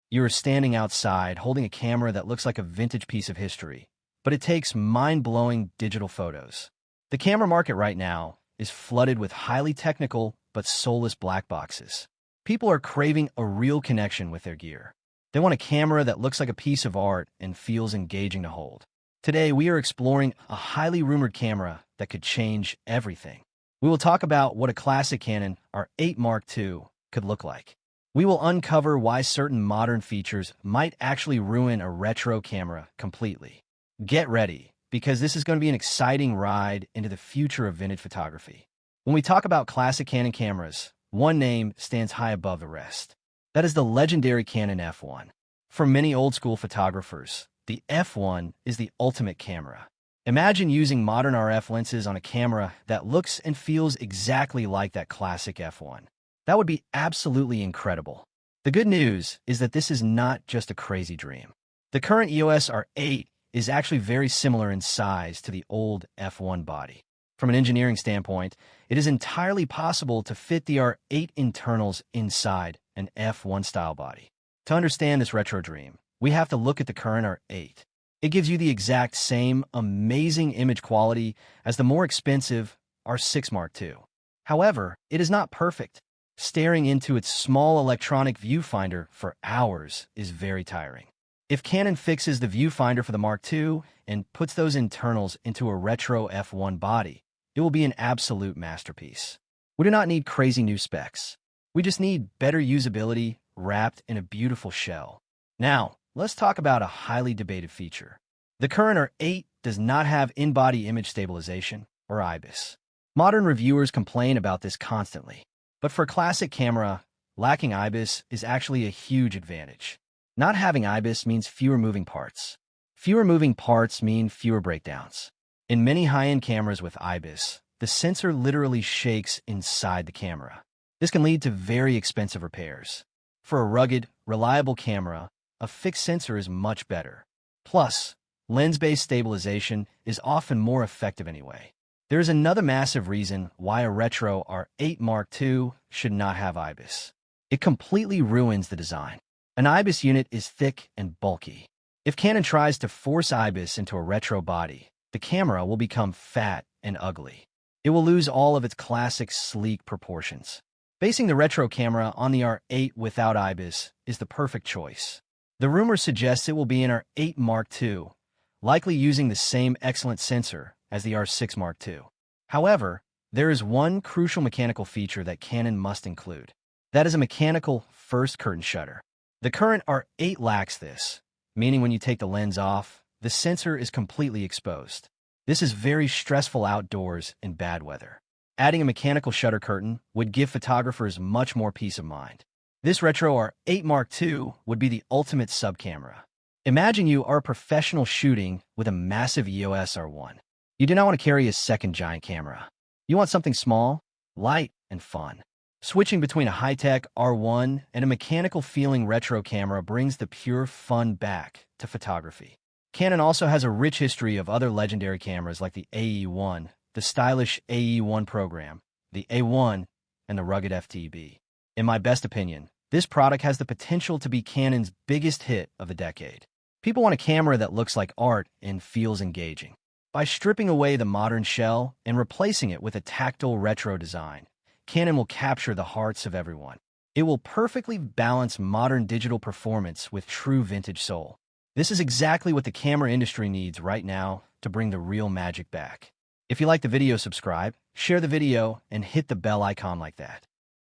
You are standing outside holding a camera that looks like a vintage piece of history, but it takes mind-blowing digital photos. The camera market right now is flooded with highly technical but soulless black boxes. People are craving a real connection with their gear. They want a camera that looks like a piece of art and feels engaging to hold. Today, we are exploring a highly rumored camera that could change everything. We will talk about what a classic Canon R8 Mark II could look like. We will uncover why certain modern features might actually ruin a retro camera completely. Get ready, because this is going to be an exciting ride into the future of vintage photography. When we talk about classic Canon cameras, one name stands high above the rest. That is the legendary Canon F1. For many old-school photographers, the F1 is the ultimate camera. Imagine using modern RF lenses on a camera that looks and feels exactly like that classic F1. That would be absolutely incredible. The good news is that this is not just a crazy dream. The current EOS R8 is actually very similar in size to the old F1 body. From an engineering standpoint, it is entirely possible to fit the R8 internals inside an F1 style body. To understand this retro dream, we have to look at the current R8. It gives you the exact same amazing image quality as the more expensive R6 Mark II. However, it is not perfect. Staring into its small electronic viewfinder for hours is very tiring. If Canon fixes the viewfinder for the Mark II and puts those internals into a retro F1 body, it will be an absolute masterpiece. We do not need crazy new specs. We just need better usability wrapped in a beautiful shell. Now, let's talk about a highly debated feature. The current R8 does not have in-body image stabilization, or IBIS. Modern reviewers complain about this constantly. But for a classic camera, lacking IBIS is actually a huge advantage. Not having IBIS means fewer moving parts. Fewer moving parts mean fewer breakdowns. In many high-end cameras with IBIS, the sensor literally shakes inside the camera. This can lead to very expensive repairs. For a rugged, reliable camera, a fixed sensor is much better. Plus, lens-based stabilization is often more effective anyway. There is another massive reason why a retro R8 Mark II should not have IBIS. It completely ruins the design. An IBIS unit is thick and bulky. If Canon tries to force IBIS into a retro body, the camera will become fat and ugly. It will lose all of its classic sleek proportions. Basing the retro camera on the R8 without IBIS is the perfect choice. The rumor suggests it will be an R8 Mark II, likely using the same excellent sensor as the R6 Mark II. However, there is one crucial mechanical feature that Canon must include. That is a mechanical first curtain shutter. The current R8 lacks this, meaning when you take the lens off, the sensor is completely exposed. This is very stressful outdoors in bad weather. Adding a mechanical shutter curtain would give photographers much more peace of mind. This retro R8 Mark II would be the ultimate sub-camera. Imagine you are a professional shooting with a massive EOS R1. You do not want to carry a second giant camera. You want something small, light, and fun. Switching between a high-tech R1 and a mechanical-feeling retro camera brings the pure fun back to photography. Canon also has a rich history of other legendary cameras like the AE1, the stylish AE1 program, the A1, and the rugged FTB. In my best opinion, this product has the potential to be Canon's biggest hit of the decade. People want a camera that looks like art and feels engaging. By stripping away the modern shell and replacing it with a tactile retro design, Canon will capture the hearts of everyone. It will perfectly balance modern digital performance with true vintage soul. This is exactly what the camera industry needs right now to bring the real magic back. If you like the video, subscribe, share the video, and hit the bell icon like that.